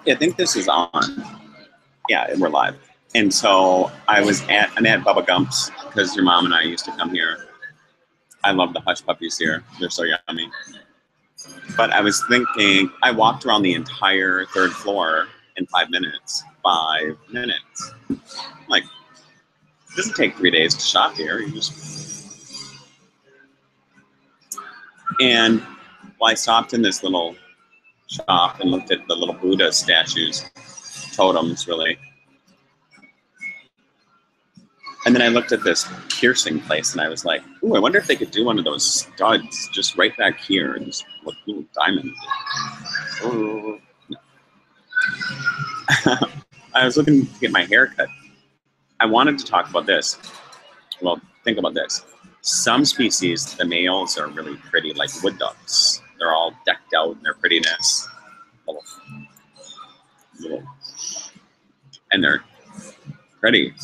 Okay, I think this is on. Yeah, we're live. And so I'm at Bubba Gumps because your mom and I used to come here. I love the hush puppies here. They're so yummy. But I was thinking, I walked around the entire third floor in 5 minutes. 5 minutes. Like, it doesn't take 3 days to shop here. You just... And well, I stopped in this little shop and looked at the little Buddha statues, totems, really. And then I looked at this piercing place, and I was like, "Ooh, I wonder if they could do one of those studs just right back here, and just look little diamond." Oh, no. I was looking to get my hair cut. I wanted to talk about this. Well, think about this. Some species, the males are really pretty, like wood ducks. They're all decked out in their prettiness. And they're pretty.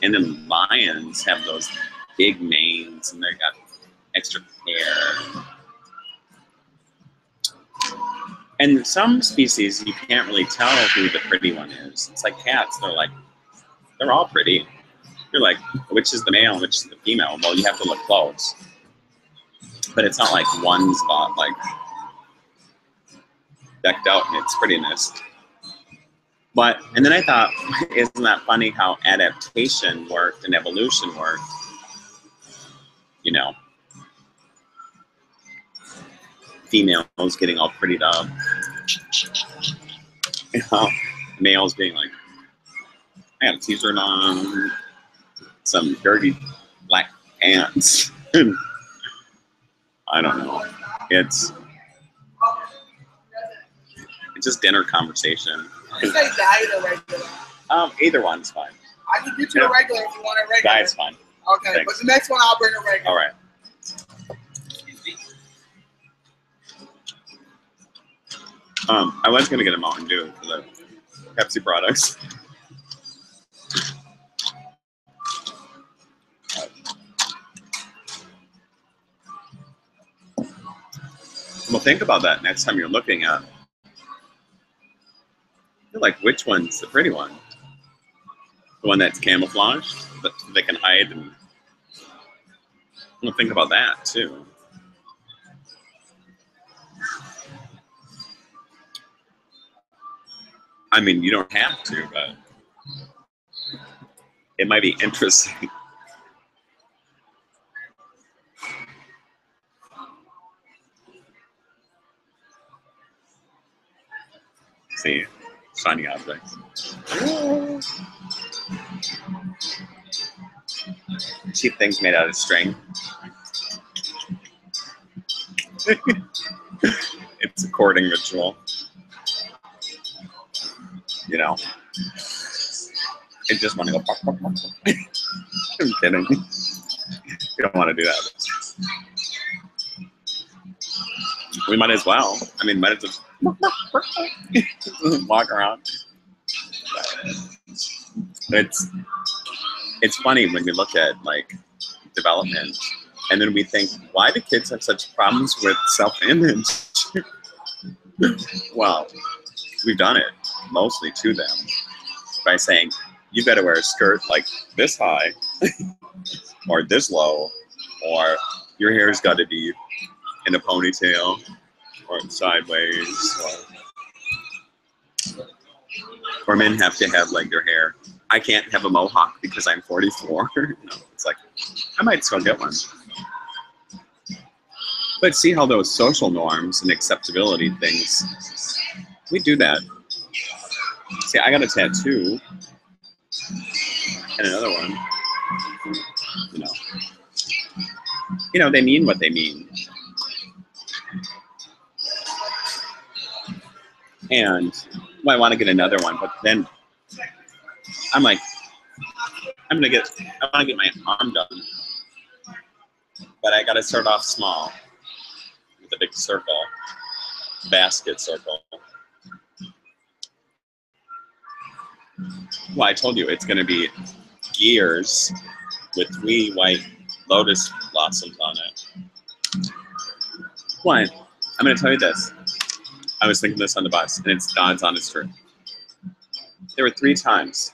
And then lions have those big manes, and they've got extra hair. And some species, you can't really tell who the pretty one is. It's like cats. They're all pretty. You're like, which is the male and which is the female? Well, you have to look close. But it's not like one's got like decked out in its prettiness. But, and then I thought, isn't that funny how adaptation worked and evolution worked? You know, females getting all prettied up. You know, males being like, I got a t-shirt on, some dirty black pants. I don't know. It's just dinner conversation. You say diet or regular? Either one's fine. I can get you a regular if you want a regular. Diet's fine. Okay, Thanks. but the next one I'll bring a regular. All right. I was gonna get a Mountain Dew for the Pepsi products. Well, think about that next time you're looking at. You're like, which one's the pretty one? The one that's camouflaged, that they can hide, and well, think about that too. I mean, you don't have to, but it might be interesting. See, shiny objects. Cheap things made out of string. It's a courting ritual. You know, I just want to go. I'm kidding. You don't want to do that. We might as well. I mean, might as well walk around. It's funny when we look at like development, and then we think, why do kids have such problems with self-image? Well, we've done it mostly to them by saying, you better wear a skirt like this high or this low, or your hair's got to be in a ponytail or sideways, or men have to have like their hair. I can't have a mohawk because I'm 44. No, it's like, I might still get one. But see how those social norms and acceptability things, we do that. See, I got a tattoo and another one. You know, they mean what they mean. And well, I want to get another one, but then I'm like, I want to get my arm done, but I got to start off small with a big circle, basket circle. Well, I told you it's going to be gears with 3 white lotus blossoms on it. One, I'm going to tell you this. I was thinking this on the bus, and it's God's honest truth. There were 3 times.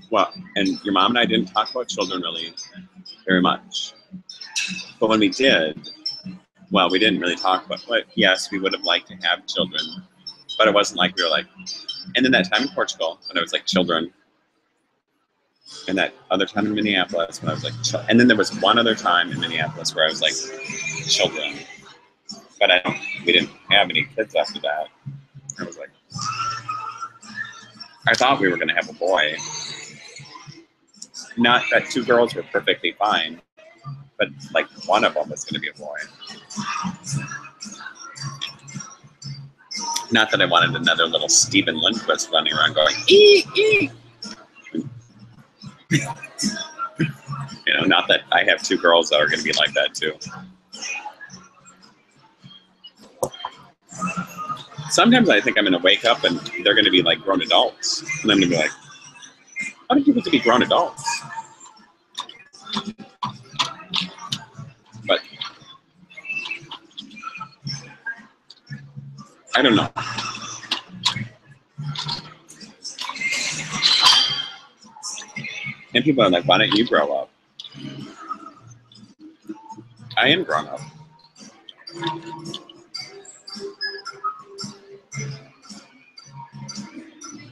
Well, and your mom and I didn't talk about children really very much. But when we did, well, we didn't really talk about, but yes, we would have liked to have children. But it wasn't like we were like, and then that time in Portugal, when I was like children, and that other time in Minneapolis when I was like, and then there was one other time in Minneapolis where I was like, children. But we didn't have any kids after that. I was like, I thought we were going to have a boy. Not that 2 girls were perfectly fine, but like one of them was going to be a boy. Not that I wanted another little Stephen Lindquist running around going, ee, ee. You know, not that I have 2 girls that are going to be like that too. Sometimes I think I'm going to wake up and they're going to be like grown adults. And I'm going to be like, how do you get to be grown adults? But I don't know. And people are like, why don't you grow up? I am grown up.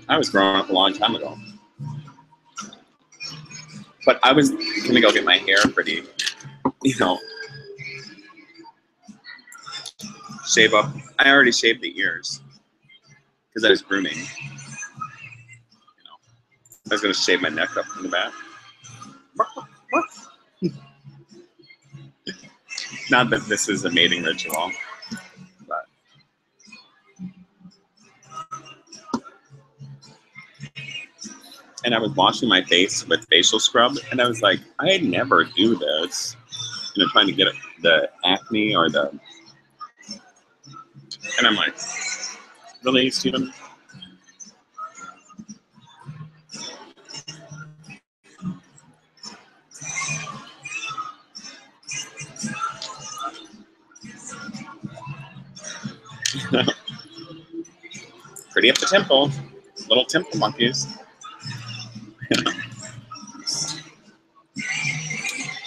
I was growing up a long time ago. But I was going to go get my hair pretty, you know, shave up. I already shaved the ears because I was grooming. You know, I was going to shave my neck up in the back. Not that this is a mating ritual, but and I was washing my face with facial scrub, and I was like, I never do this. You know, trying to get the acne or the, and I'm like, really, Stephen? Pretty up the temple, little temple monkeys.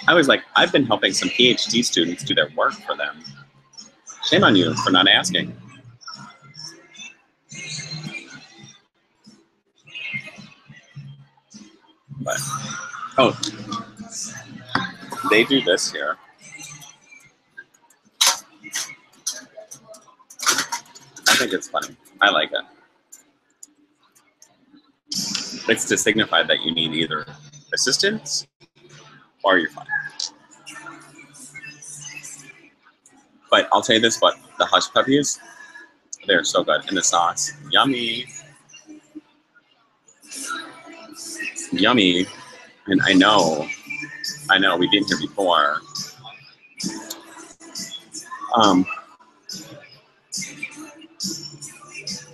I was like, I've been helping some PhD students do their work for them. Shame on you for not asking. But, oh, they do this here. I think it's funny. I like it. It's to signify that you need either assistance or you're fine. But I'll tell you this, but the hush puppies, they're so good. And the sauce, yummy. Yummy. And I know we've been here before.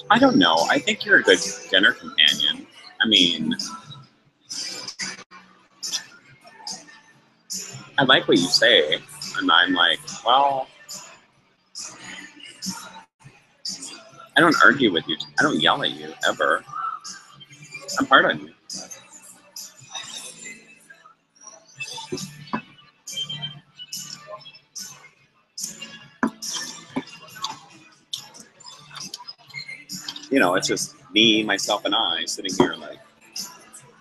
I don't know. I think you're a good dinner companion. I mean, I like what you say. And I'm like, well, I don't argue with you. I don't yell at you, ever. I'm hard on you. You know, it's just me, myself, and I sitting here like,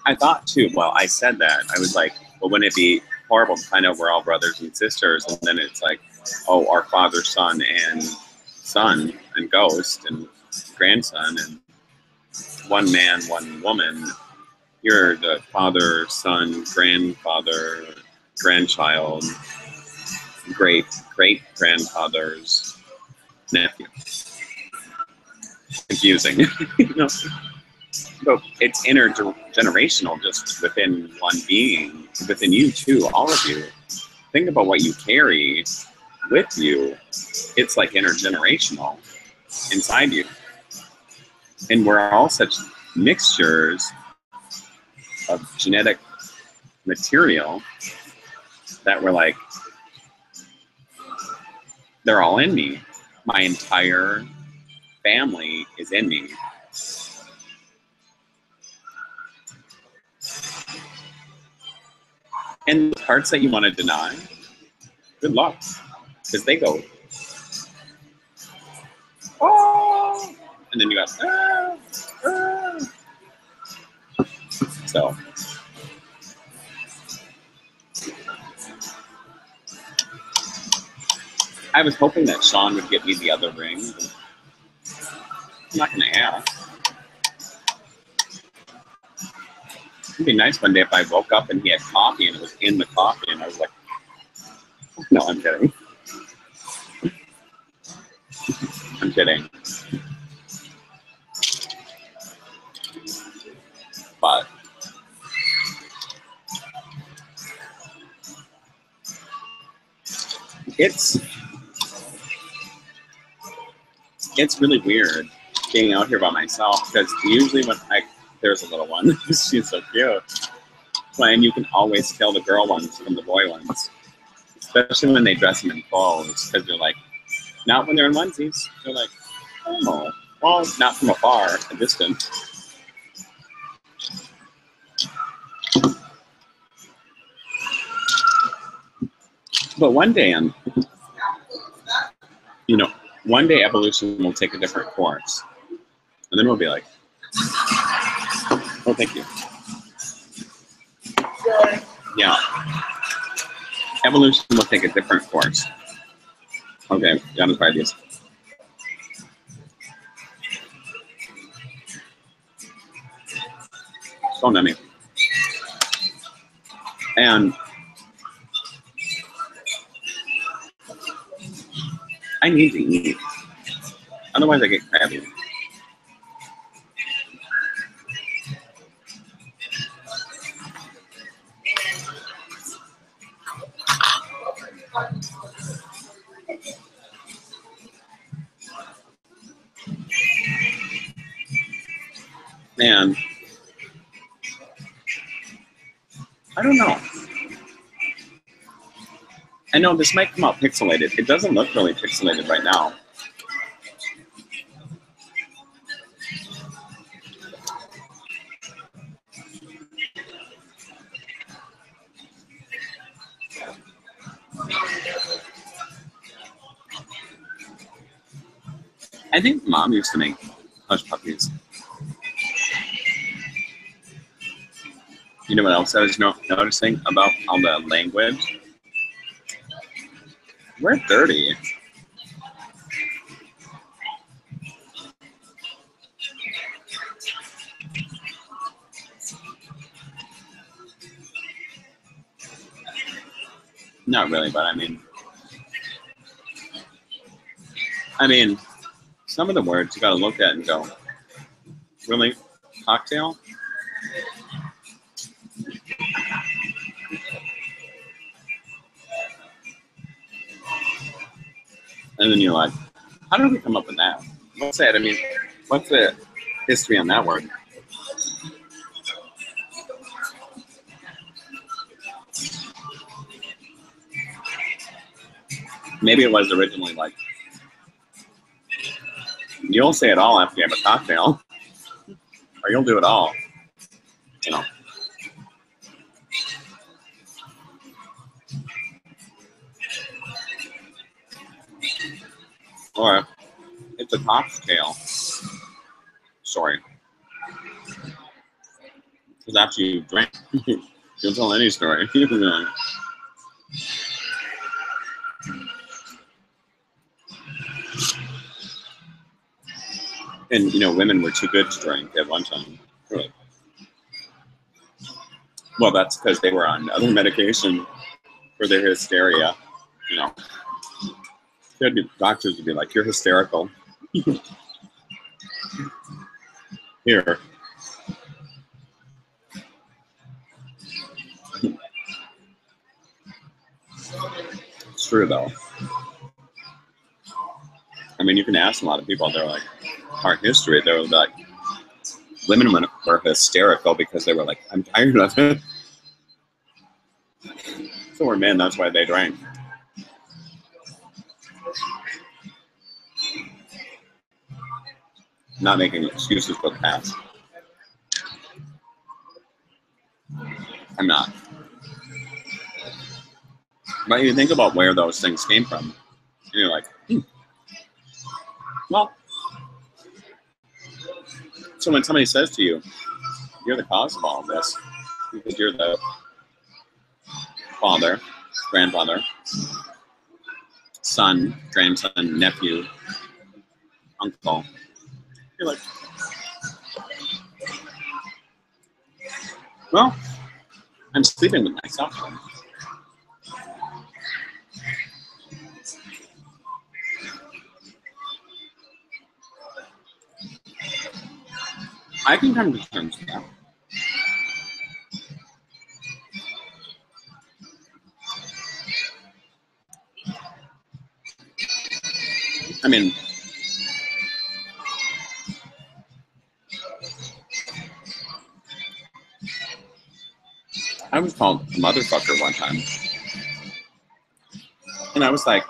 I thought too, well, I said that. I was like, well, wouldn't it be horrible to find out we're all brothers and sisters? And then it's like, oh, our father, son, and ghost, and grandson, and one man, one woman. You're the father, son, grandfather, grandchild, great-grandfather's nephew. Confusing. You know? But it's intergenerational just within one being, within you too, all of you. Think about what you carry with you. It's like intergenerational inside you. And we're all such mixtures of genetic material that we're like, they're all in me. My entire family is in me. And the parts that you want to deny, good luck, because they go, oh, and then you got, ah, ah. So, I was hoping that Sean would get me the other ring. I'm not gonna ask. It'd be nice one day if I woke up and he had coffee and it was in the coffee and I was like, no, I'm kidding. I'm kidding. But it's really weird being out here by myself because usually when there's a little one, she's so cute. And you can always tell the girl ones from the boy ones, especially when they dress them in clothes, because they're like, not when they're in onesies. They're like, oh, well, not from afar, a distance. But one day, one day evolution will take a different course, and then we'll be like, oh, thank you. Yeah. Evolution will take a different course. Okay, gotta try these. So nummy. And I need to eat. Otherwise I get crabby. And I don't know. I know this might come out pixelated. It doesn't look really pixelated right now. I think Mom used to make hush puppies. You know what else I was noticing about all the language? We're 30. Not really, but I mean, some of the words you gotta look at and go, really? Cocktail? And then you're like, how did we come up with that? What's that? I mean, what's the history on that word? Maybe it was originally like, you'll say it all after you have a cocktail, or you'll do it all, you know. Or it's a cocktail story. Because after you drink, you'll tell any story. And, women were too good to drink at one time. Really. Well, that's because they were on other medication for their hysteria, Doctors would be like, you're hysterical. Here. It's true, though. I mean, you can ask a lot of people, they're like, our history, they were like, women were hysterical because they were like, I'm tired of it. So were men, that's why they drank. Not making excuses for the past. I'm not. But you think about where those things came from, and you're like, well, so when somebody says to you, you're the cause of all of this, because you're the father, grandfather, son, grandson, nephew, uncle, you're like, well, I'm sleeping with myself then. I can come to terms with that. I mean, I was called a motherfucker one time. And I was like,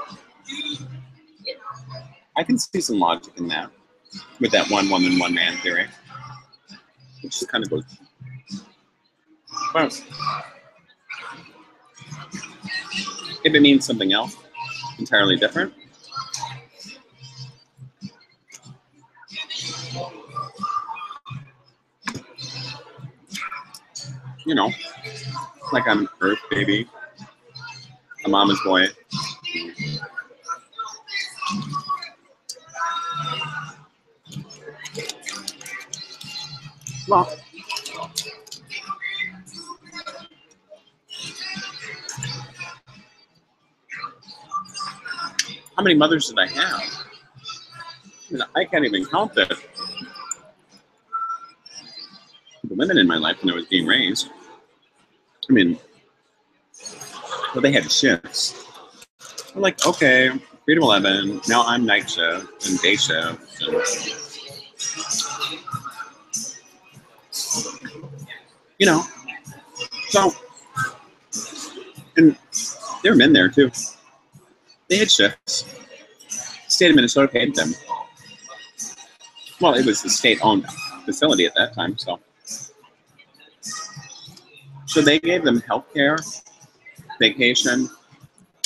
I can see some logic in that, with that one woman, one man theory. It just kind of goes, well, if it means something else entirely different, you know, like I'm an earth baby, a mama's boy. Well, how many mothers did I have? I mean, I can't even count the women in my life when I was being raised. I mean, well, they had shifts. I'm like, okay, 3 to 11. Now I'm night shift and day shift. And, you know, so, and there were men there too. They had shifts. State of Minnesota paid them. Well, it was the state-owned facility at that time, so they gave them health care, vacation,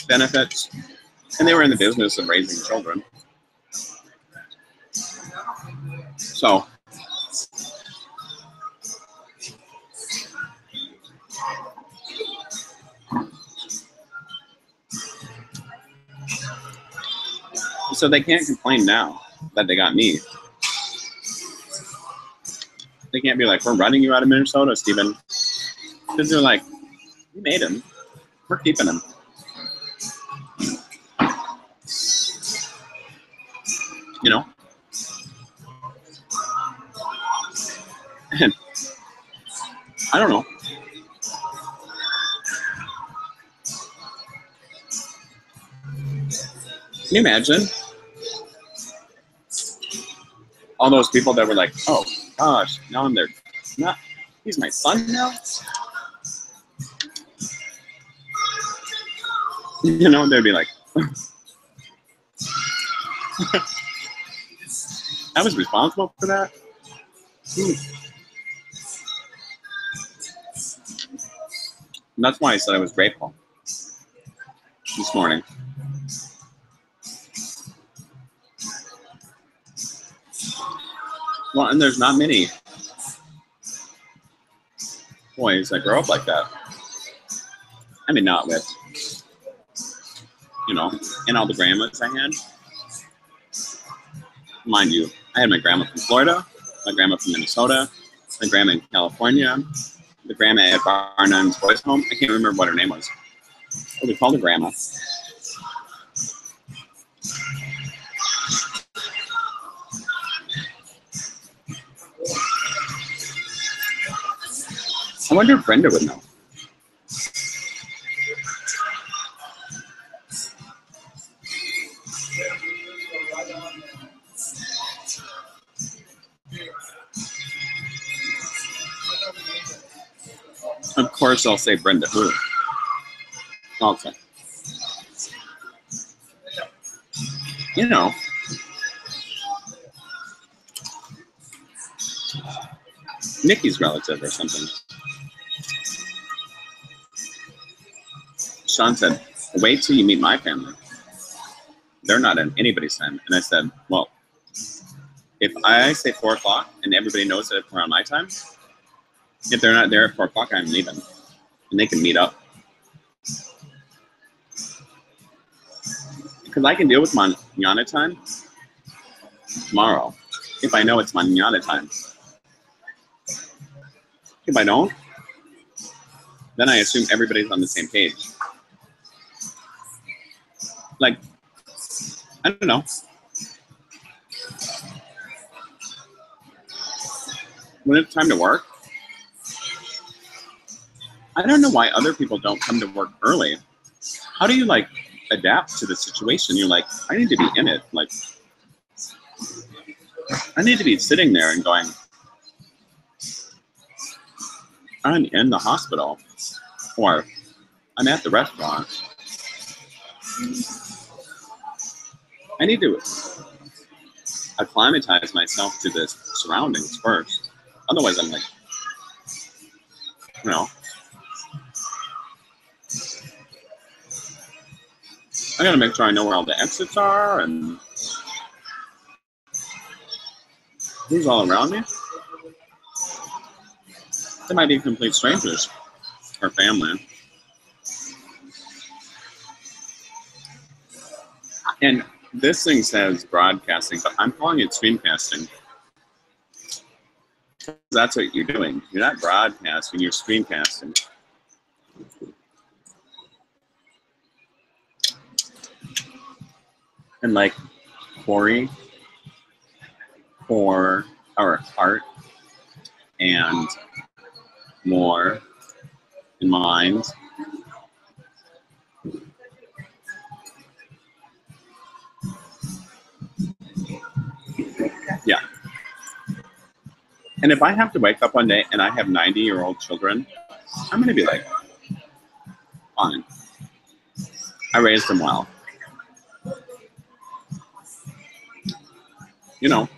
benefits, and they were in the business of raising children. So they can't complain now that they got me. They can't be like, we're running you out of Minnesota, Stephen. Because they're like, we made him. We're keeping him. You know? And I don't know. Can you imagine all those people that were like, oh gosh, now I'm there. Not, he's my son now? You know, they'd be like, I was responsible for that? And that's why I said I was grateful this morning. Well, and there's not many boys that grow up like that. I mean, not with, you know, and all the grandmas I had. Mind you, I had my grandma from Florida, my grandma from Minnesota, my grandma in California, the grandma at Barnum's boys' home. I can't remember what her name was. But we called her grandma. I wonder if Brenda would know. Of course, I'll say Brenda who. Okay. You know, Nikki's relative or something. Sean said, wait till you meet my family. They're not in anybody's time. And I said, well, if I say 4 o'clock and everybody knows that it's around my time, if they're not there at 4 o'clock, I'm leaving. And they can meet up. Because I can deal with manana time tomorrow if I know it's manana time. If I don't, then I assume everybody's on the same page. Like, I don't know. When it's time to work, I don't know why other people don't come to work early. How do you like adapt to the situation? You're like, I need to be in it. Like, I need to be sitting there and going, I'm in the hospital, or I'm at the restaurant. I need to acclimatize myself to the surroundings first. Otherwise, I'm like, you know, I gotta make sure I know where all the exits are and who's all around me. They might be complete strangers or family. And this thing says broadcasting, but I'm calling it streamcasting. That's what you're doing. You're not broadcasting, you're streamcasting. And like Corey for our heart and more in mind. Yeah. And if I have to wake up one day and I have 90-year-old children, I'm going to be like, fine. I raised them well. You know.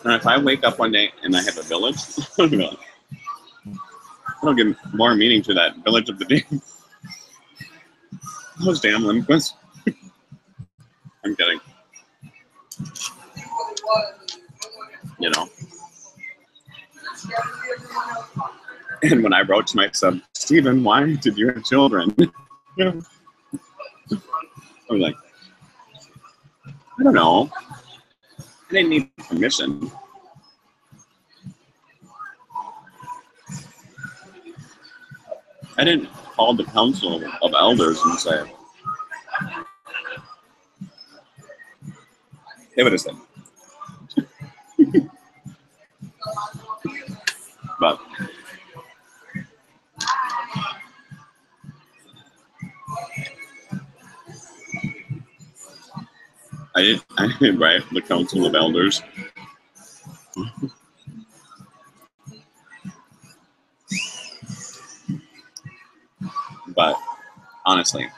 And if I wake up one day and I have a village, I'll give more meaning to that village of the day. Those damn linguists. I'm kidding. You know. And when I wrote to my son, Stephen, why did you have children? I was like, I don't know. I didn't need permission. I didn't call the council of elders and say, they would have said. But I didn't write the council of elders. But honestly,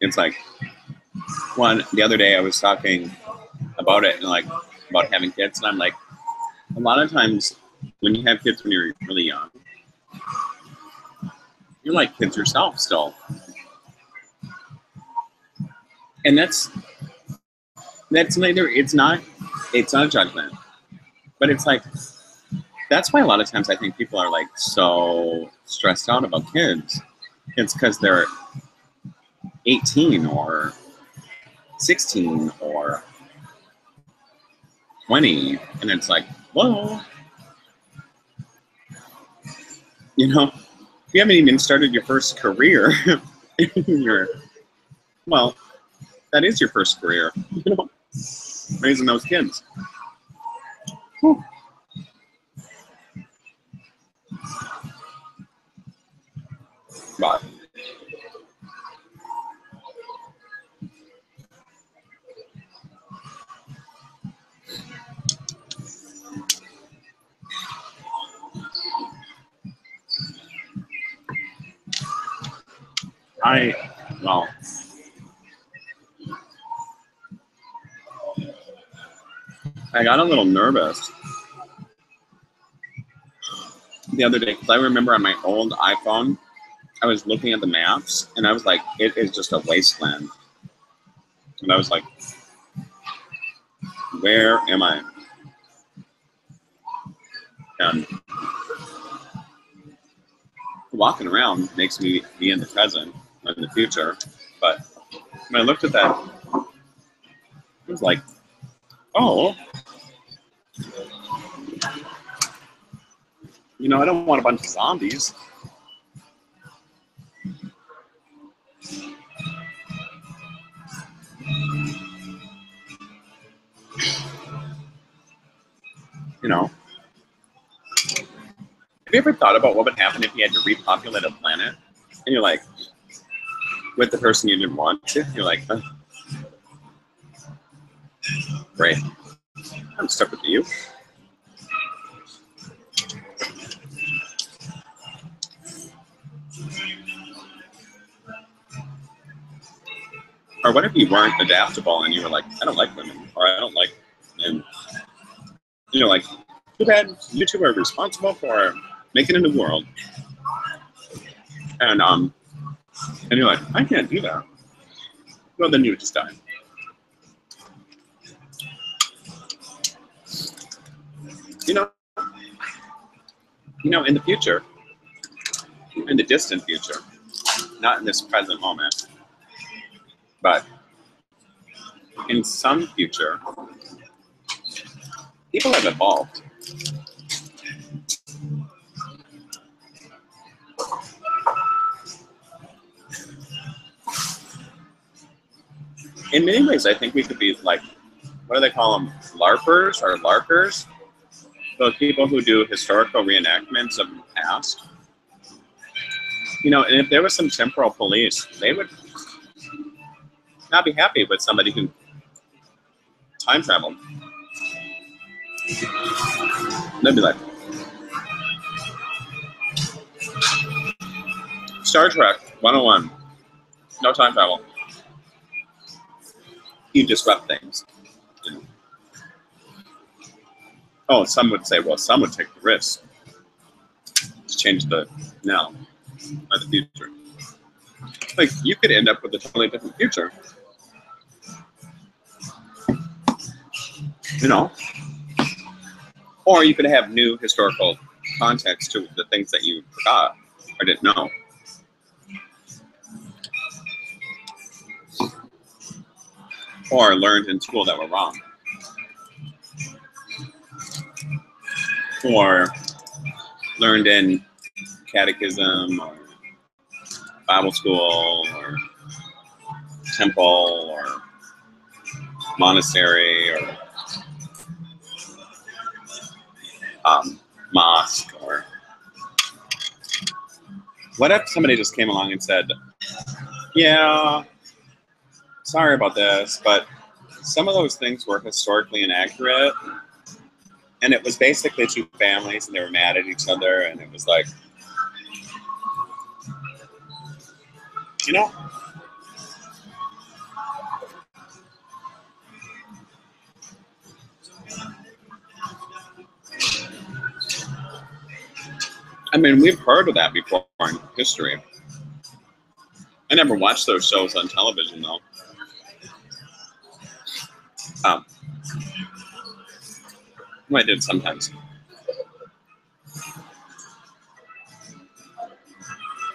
it's like the other day I was talking about it and like about having kids, and I'm like, a lot of times when you have kids when you're really young, you're like kids yourself still. And that's neither, it's not a judgment, but it's like, that's why a lot of times I think people are like so stressed out about kids. It's because they're 18 or 16 or 20, and it's like, whoa. You know, you haven't even started your first career. Well, that is your first career, you know, raising those kids. Whew. But well, I got a little nervous the other day because I remember on my old iPhone, I was looking at the maps and I was like, it is just a wasteland. And I was like, where am I? And walking around makes me be in the present or in the future. But when I looked at that, it was like, oh, you know, I don't want a bunch of zombies. You know, have you ever thought about what would happen if you had to repopulate a planet? And you're like, with the person you didn't want to, you're like, oh, great, I'm stuck with you. Or what if you weren't adaptable and you were like, I don't like women, or I don't like, and you're like, too bad you two are responsible for making a new world. And you're like, I can't do that. Well, then you would just die. You know, in the future, in the distant future, not in this present moment, but in some future, people have evolved. In many ways, I think we could be like, what do they call them? LARPers or larkers? Those people who do historical reenactments of the past. You know, and if there was some temporal police, they would not be happy with somebody who time traveled. They'd be like, Star Trek 101, no time travel. You disrupt things. You know. Oh, some would say, well, some would take the risk to change the now or the future. Like, you could end up with a totally different future. You know? Or you could have new historical context to the things that you forgot or didn't know. Or learned in school that were wrong. Or learned in catechism or Bible school or temple or monastery or mosque. Or what if somebody just came along and said, yeah, sorry about this, but some of those things were historically inaccurate. And it was basically two families and they were mad at each other. And it was like, you know, I mean, we've heard of that before in history. I never watched those shows on television, though. I did sometimes.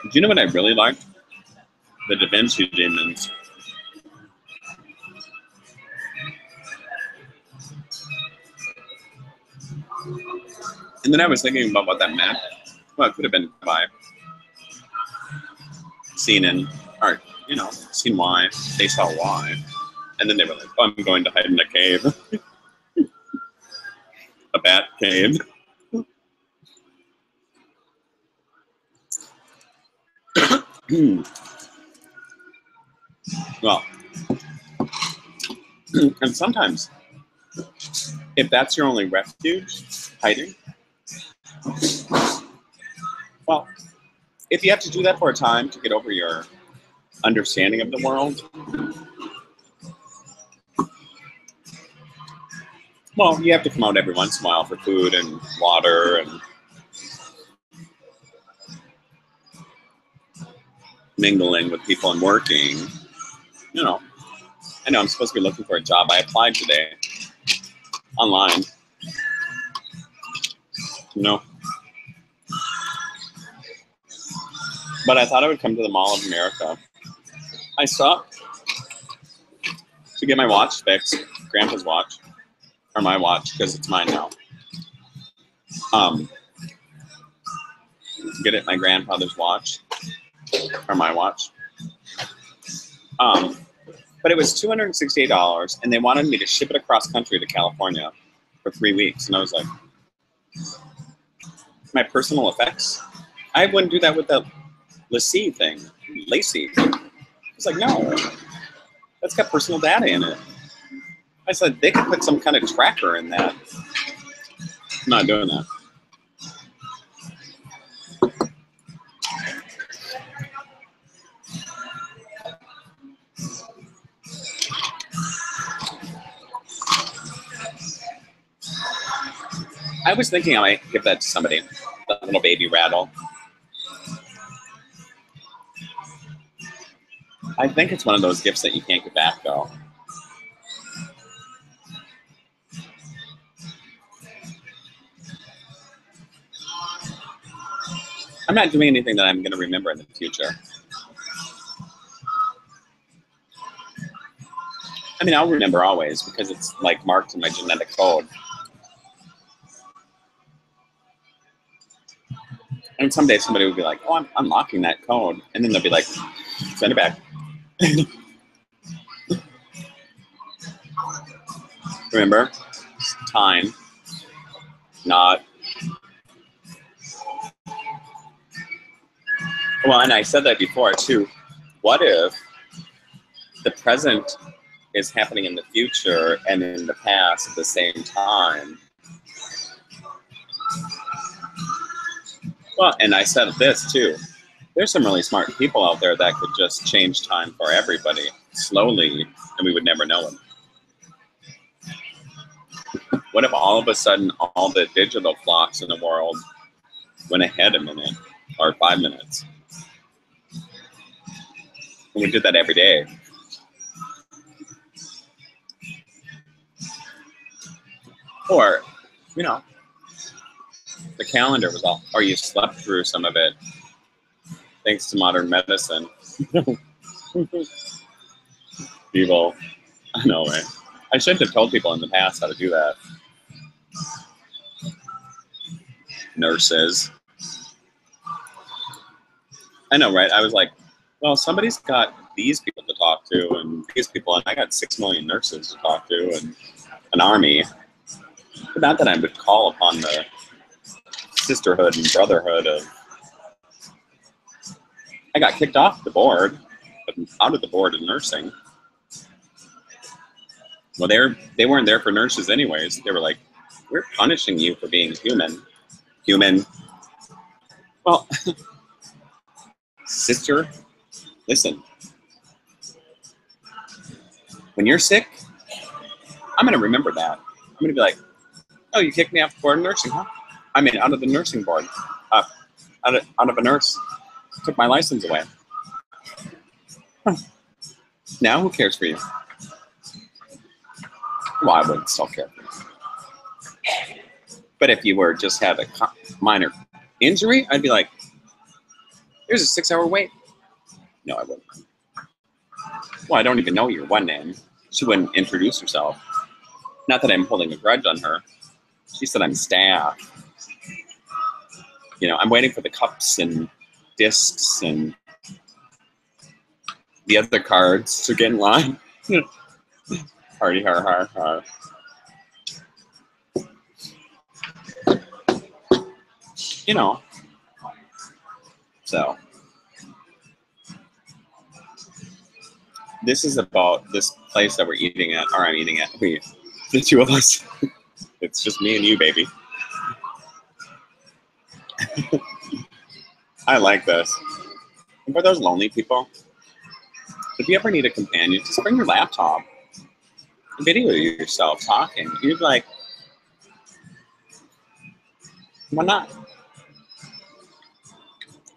Do you know what I really liked? The Da Vinci Demons. And then I was thinking about what that meant. Well, it could have been by seen in, or, you know, seen why, they saw why. And then they were like, oh, I'm going to hide in a cave. A bat cave. Well, and sometimes, if that's your only refuge, hiding, well, if you have to do that for a time to get over your understanding of the world, Well, you have to come out every once in a while for food and water and mingling with people and working. You know, I know I'm supposed to be looking for a job. I applied today online. You know, but I thought I would come to the Mall of America. I stopped to get my watch fixed, Grandpa's watch, or my watch, because it's mine now. Get it, my grandfather's watch, or my watch. But it was $268, and they wanted me to ship it across country to California for 3 weeks, and I was like, my personal effects? I wouldn't do that with the Lacey thing, Lacey. I was like, no, that's got personal data in it. I said, they could put some kind of tracker in that. I'm not doing that. I was thinking I might give that to somebody, that little baby rattle. I think it's one of those gifts that you can't get back, though. I'm not doing anything that I'm going to remember in the future. I mean, I'll remember always because it's like marked in my genetic code. And someday somebody would be like, oh, I'm unlocking that code. And then they'll be like, send it back. Remember? Time. Not. Well, and I said that before, too. What if the present is happening in the future and in the past at the same time? Well, and I said this too. There's some really smart people out there that could just change time for everybody slowly, and we would never know it. What if all of a sudden all the digital clocks in the world went ahead a minute or 5 minutes? And we did that every day. Or, you know, the calendar was all, or you slept through some of it, thanks to modern medicine. People, I know, right? I should have told people in the past how to do that. Nurses. I know, right? I was like, well, somebody's got these people to talk to, and these people, and I got 6 million nurses to talk to, and an army. But not that I would call upon the sisterhood and brotherhood of. I got kicked off the board, but out of the board of nursing. Well, they weren't there for nurses anyways. They were like, we're punishing you for being human. Human. Well, sister, listen. When you're sick, I'm going to remember that. I'm going to be like, oh, you kicked me off the board of nursing, huh? I mean, out of the nursing board. Out of a nurse. Took my license away. Huh. Now who cares for you? Well, I wouldn't still care for you. But if you were just had a minor injury, I'd be like, here's a 6-hour wait. No, I wouldn't. Well, I don't even know your one name. She wouldn't introduce herself. Not that I'm holding a grudge on her. She said I'm staff. You know, I'm waiting for the cups and discs and the other cards to get in line. Party har har har. You know. So this is about this place that we're eating at, or I'm eating at. The two of us. It's just me and you, baby. I like this. And for those lonely people, if you ever need a companion, just bring your laptop and video yourself talking. You'd be like, Why not?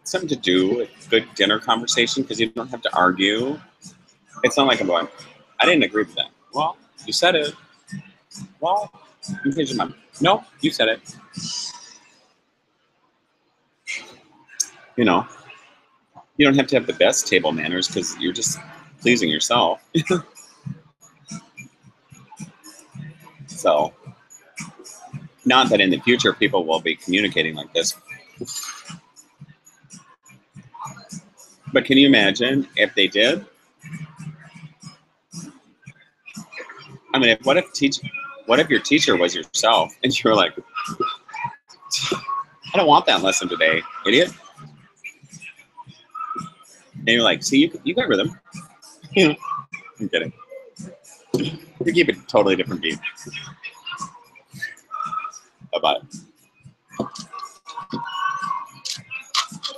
Something to do, a good dinner conversation, because you don't have to argue. It's not like I'm going, I didn't agree with that. Well, you said it. Well, you changed your mind. No, you said it. You know, you don't have to have the best table manners because you're just pleasing yourself. So, not that in the future people will be communicating like this. But can you imagine if they did? I mean, what if your teacher was yourself and you were like, I don't want that lesson today, idiot. And you're like, see, you got rhythm. I'm kidding. You keep a totally different beat about it.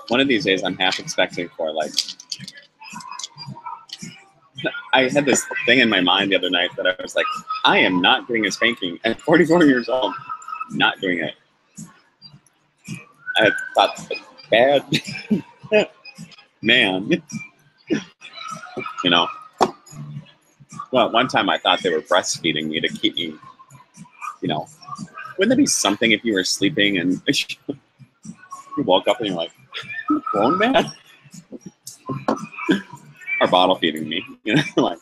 One of these days, I'm half expecting for like, I had this thing in my mind the other night that I was like, I am not getting a spanking at 44 years old. Not doing it. I thought, bad man. You know? Well, one time I thought they were breastfeeding me to keep me, you know. Wouldn't that be something if you were sleeping and you woke up and you're like, grown man? Or bottle feeding me, you know? Like,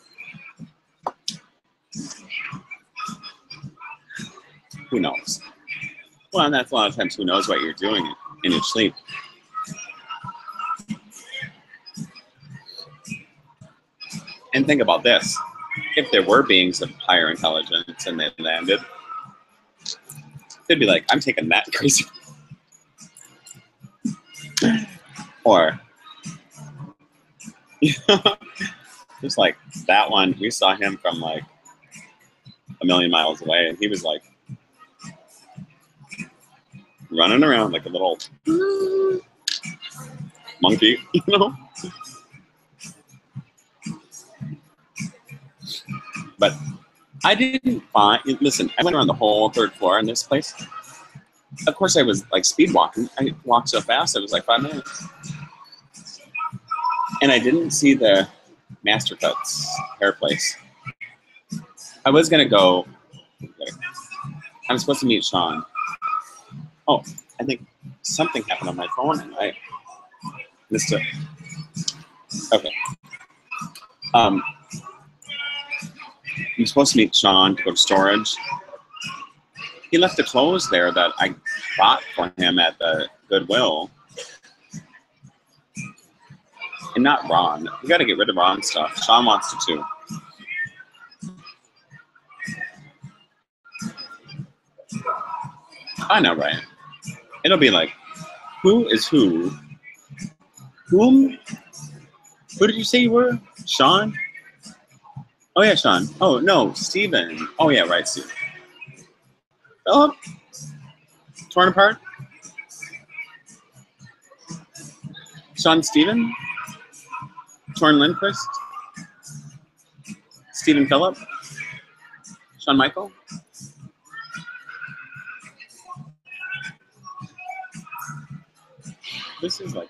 who knows? Well, and that's a lot of times who knows what you're doing in your sleep. And think about this. If there were beings of higher intelligence and they landed, they'd be like, I'm taking that crazy. Or, you know, just like that one, we saw him from like a million miles away, and he was like running around like a little monkey, you know? But I didn't find, listen, I went around the whole third floor in this place. Of course, I was like speed walking. I walked so fast, it was like 5 minutes. And I didn't see the Master Cuts hair place. I was going to go, I was supposed to meet Sean. Oh, I think something happened on my phone and I missed it. Okay. I'm supposed to meet Sean to go to storage. He left the clothes there that I bought for him at the Goodwill. And not Ron. We got to get rid of Ron stuff. Sean wants to too. I know, right? It'll be like, who is who? Whom? Who did you say you were? Sean? Oh, yeah, Sean. Oh, no, Steven. Oh, yeah, right, Steven. Philip? Torn apart? Sean Steven? Torn Lindquist? Stephen Phillip? Sean Michael? This is like...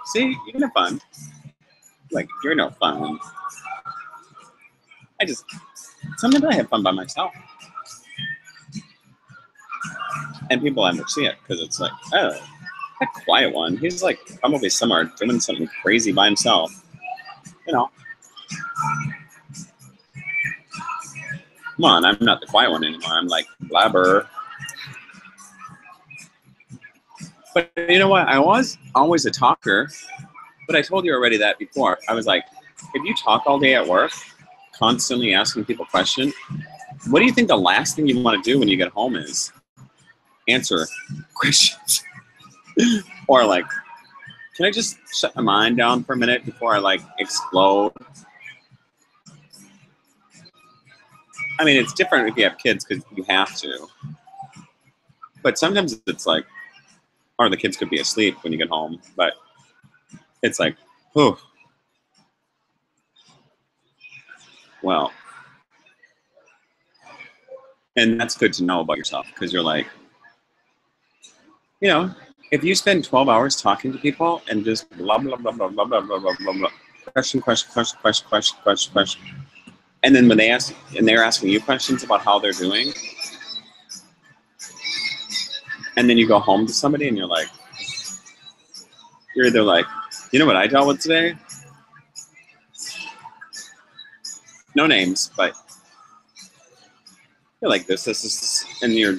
See, you're no fun. Like, you're no fun. Sometimes I have fun by myself. And people never see it because it's like, oh, that quiet one. He's like probably somewhere doing something crazy by himself. You know. Come on, I'm not the quiet one anymore. I'm like blabber. But you know what? I was always a talker. But I told you already that before. I was like, if you talk all day at work, constantly asking people questions, what do you think the last thing you want to do when you get home is? Answer questions. Or like, can I just shut my mind down for a minute before I like explode? I mean, it's different if you have kids because you have to. But sometimes it's like, or the kids could be asleep when you get home, but it's like, oh, well, And that's good to know about yourself because you're like, you know, if you spend 12 hours talking to people and just blah, blah, blah, blah, blah, blah, blah, blah, blah, blah, question, and then when they ask, and they're asking you questions about how they're doing, and then you go home to somebody and you're either like, you know what I dealt with today? No names, but you're like this, and you're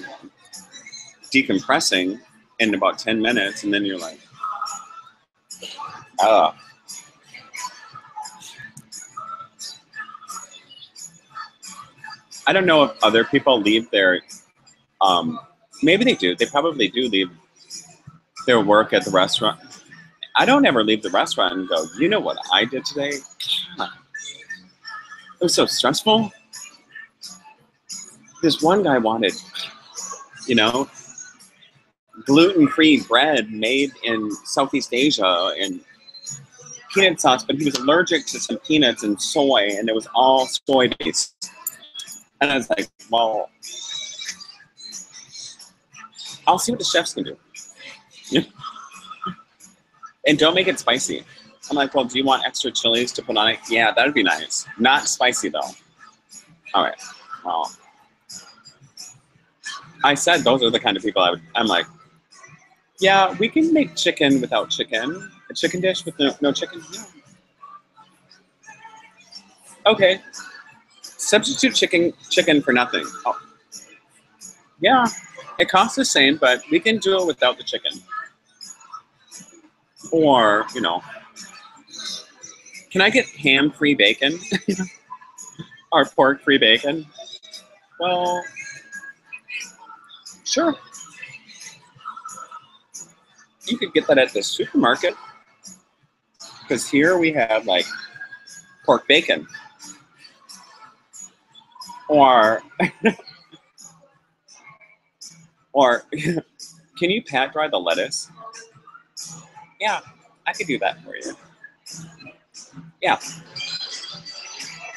decompressing in about 10 minutes, and then you're like, ah. I don't know if other people leave their, maybe they do. They probably do leave their work at the restaurant. I don't ever leave the restaurant and go, you know what I did today? It was so stressful. This one guy wanted, you know, gluten-free bread made in Southeast Asia and peanut sauce, but he was allergic to some peanuts and soy, and it was all soy-based. And I was like, well, I'll see what the chefs can do. And don't make it spicy. I'm like, well, do you want extra chilies to put on it? Yeah, that'd be nice. Not spicy, though. All right. Well, I said those are the kind of people I'm like, yeah, we can make chicken without chicken. A chicken dish with no chicken? Yeah. Okay. Substitute chicken for nothing. Oh. Yeah, it costs the same, but we can do it without the chicken. Or, you know, can I get ham-free bacon? Or pork-free bacon? Well, sure. You could get that at the supermarket. Because here we have, like, pork bacon. Or, can you pat dry the lettuce? Yeah, I could do that for you. Yeah.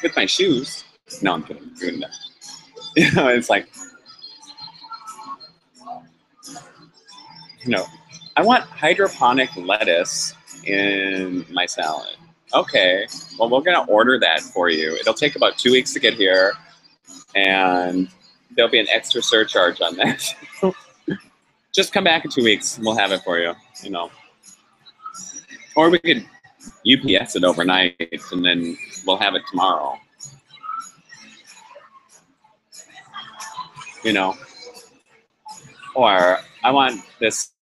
With my shoes. No, I'm kidding. Doing that. You know, it's like, you know, I want hydroponic lettuce in my salad. Okay, well, we're going to order that for you. It'll take about 2 weeks to get here, and there'll be an extra surcharge on that. Just come back in 2 weeks, and we'll have it for you, you know. Or we could UPS it overnight, and then we'll have it tomorrow. You know. Or I want this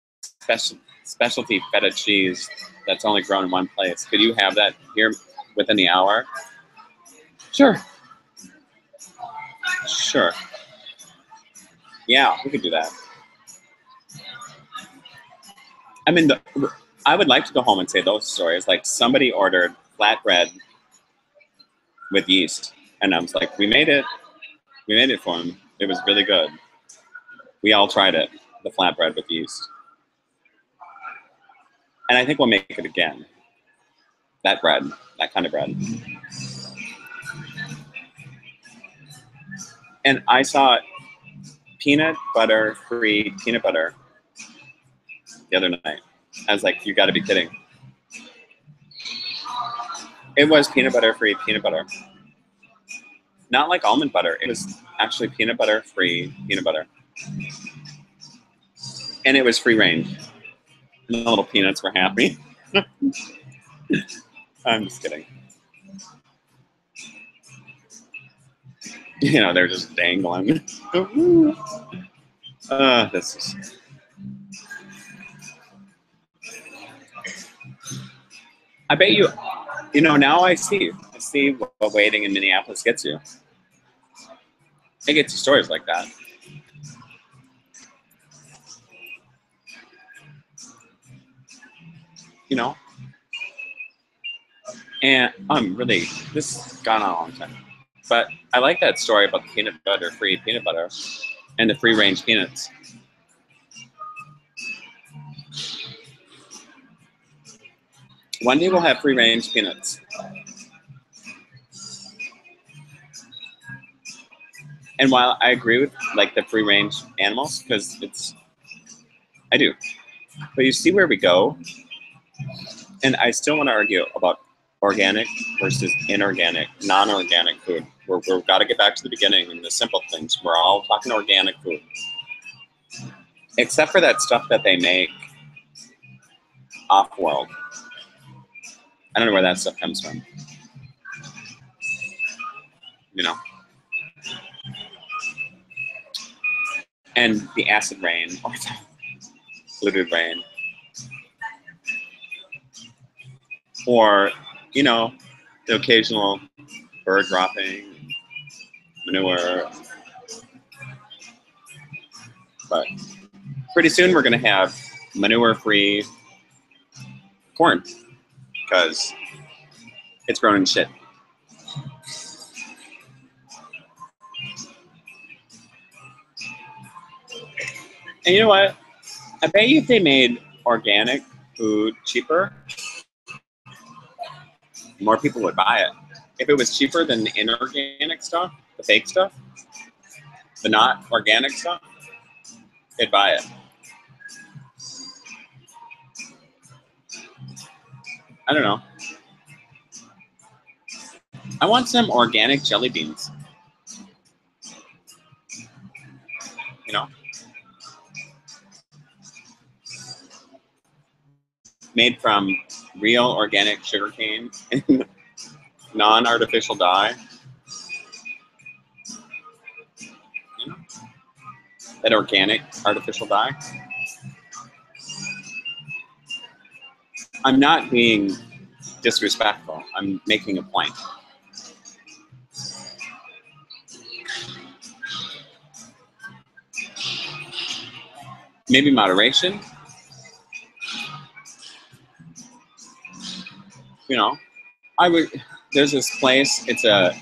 specialty feta cheese that's only grown in one place. Could you have that here within the hour? Sure. Sure. Yeah, we could do that. I mean, I would like to go home and say those stories. Like somebody ordered flatbread with yeast, and I was like, we made it. We made it for him. It was really good. We all tried it, the flatbread with yeast. And I think we'll make it again. That bread, that kind of bread. And I saw peanut butter free peanut butter the other night. I was like, you gotta be kidding. It was peanut butter free peanut butter. Not like almond butter. It was actually peanut butter free peanut butter. And it was free range. And the little peanuts were happy. I'm just kidding. You know, they're just dangling. This is... I bet you, you know, now I see what waiting in Minneapolis gets you. It gets you stories like that. You know? And this has gone on a long time. But I like that story about the peanut butter free peanut butter and the free range peanuts. One day we'll have free range peanuts. And while I agree with like the free range animals, because I do, but you see where we go, and I still want to argue about organic versus inorganic, non-organic food. We've got to get back to the beginning and the simple things. We're all talking organic food, except for that stuff that they make off-world. I don't know where that stuff comes from. You know, and the acid rain, or the polluted rain, or you know, the occasional bird dropping, manure. But pretty soon we're going to have manure-free corn because it's grown in shit. And you know what? I bet you if they made organic food cheaper, more people would buy it. If it was cheaper than the inorganic stuff, the fake stuff, the not organic stuff, they'd buy it. I don't know. I want some organic jelly beans. You know? Made from real organic sugarcane and non-artificial dye. You know? That organic artificial dye. I'm not being disrespectful. I'm making a point. Maybe moderation. You know, there's this place, it's a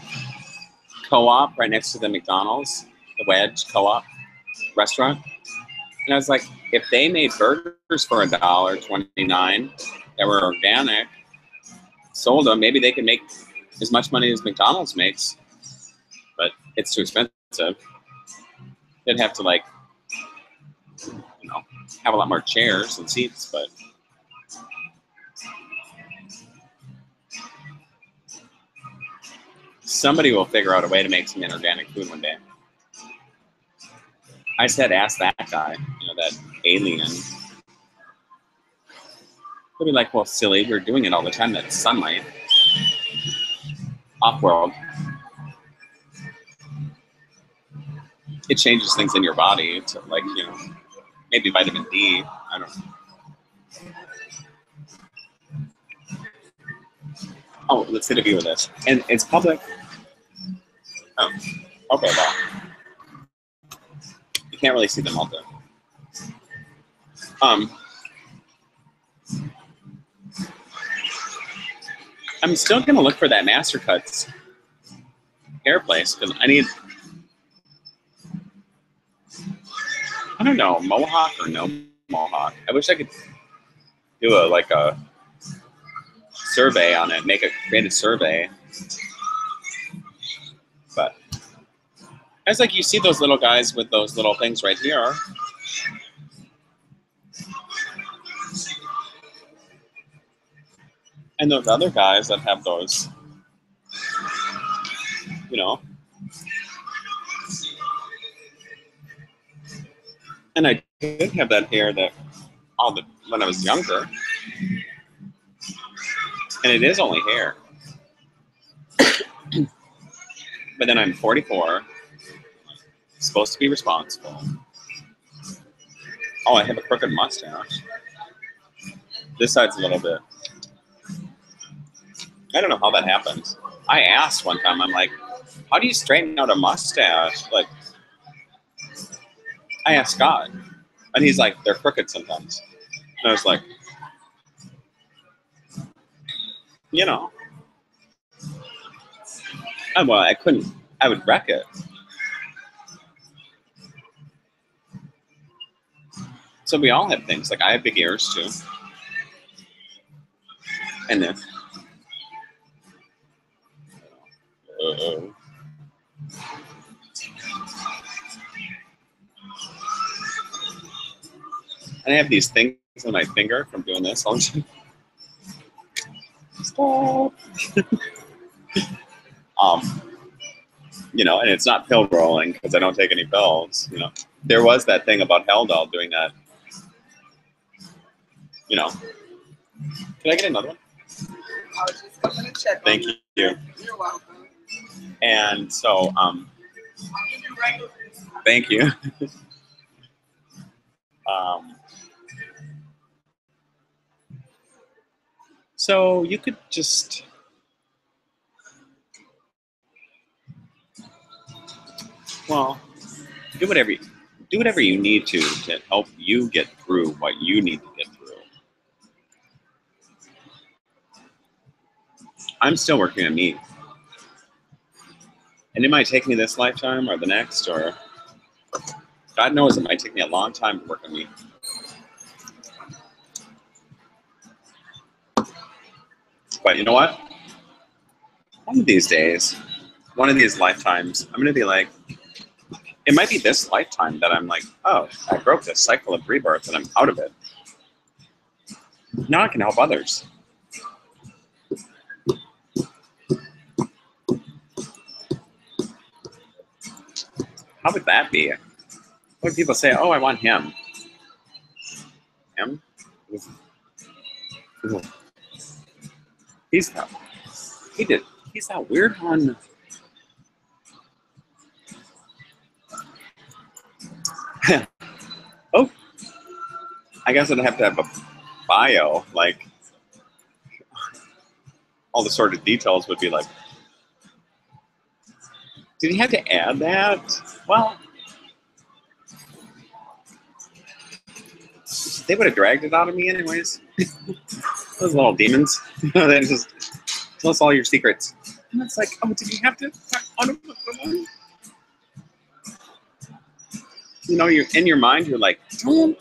co-op right next to the McDonald's, the Wedge co-op restaurant. And I was like, if they made burgers for $1.29 that were organic, sold them, maybe they could make as much money as McDonald's makes, but it's too expensive. They'd have to like, you know, have a lot more chairs and seats, but somebody will figure out a way to make some inorganic food one day. I said, ask that guy, you know, that alien. He'll be like, well, silly, we're doing it all the time. That's sunlight. Off-world. It changes things in your body to, like, you know, maybe vitamin D. I don't know. Oh, let's get a view of this. And it's public. Oh, okay, well. You can't really see them all, though. I'm still going to look for that Master Cuts hair place because I need, I don't know, mohawk or no mohawk. I wish I could do a survey on it, create a survey. But it's like you see those little guys with those little things right here. And those other guys that have those, you know. And I did have that hair when I was younger. And it is only hair. But then I'm 44, supposed to be responsible. Oh, I have a crooked mustache. This side's a little bit. I don't know how that happens. I asked one time, I'm like, how do you straighten out a mustache? Like, I asked Scott, and he's like, they're crooked sometimes. And I was like, you know. Well, I couldn't, I would wreck it. So we all have things. Like, I have big ears, too. And then, And I have these things on my finger from doing this. I'll just stop. You know, and it's not pill rolling because I don't take any pills. You know, there was that thing about Haldol doing that. You know, can I get another one? I was just coming to check. Thank you. You're welcome. And so, I'll give you regular. thank you. So you could just, well, do whatever you need to help you get through what you need to get through. I'm still working on me. And it might take me this lifetime or the next, or God knows it might take me a long time to work on me. But you know what? One of these days, one of these lifetimes, I'm going to be like, it might be this lifetime that I'm like, oh, I broke this cycle of rebirth and I'm out of it. Now I can help others. How would that be? What would people say? Oh, I want him. Him? He's that weird one. Oh, I guess I'd have to have a bio, like all the sort of details would be like, did he have to add that? Well, they would have dragged it out of me anyways. Those little demons. They just tell us all your secrets. And it's like, oh, did you have to talk on a one? You know, you're in your mind, you're like, don't.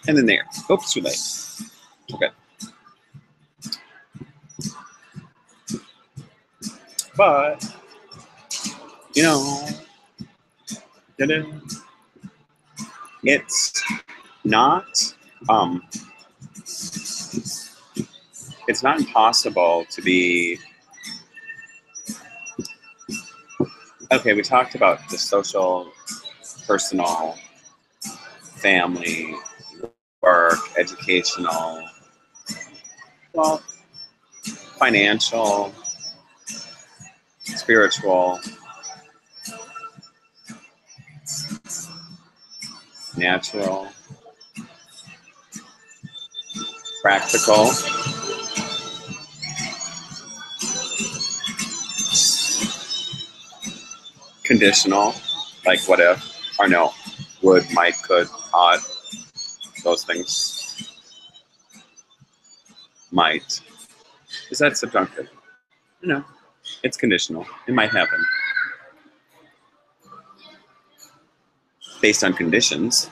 And then there. Oops, too late. Okay. But, you know, it's not impossible to be. Okay, we talked about the social, personal, family, work, educational, well, financial, spiritual, natural, practical, conditional, like what if, or no, would, might, could, ought, those things. Might. Is that subjunctive? No, it's conditional. It might happen. Based on conditions.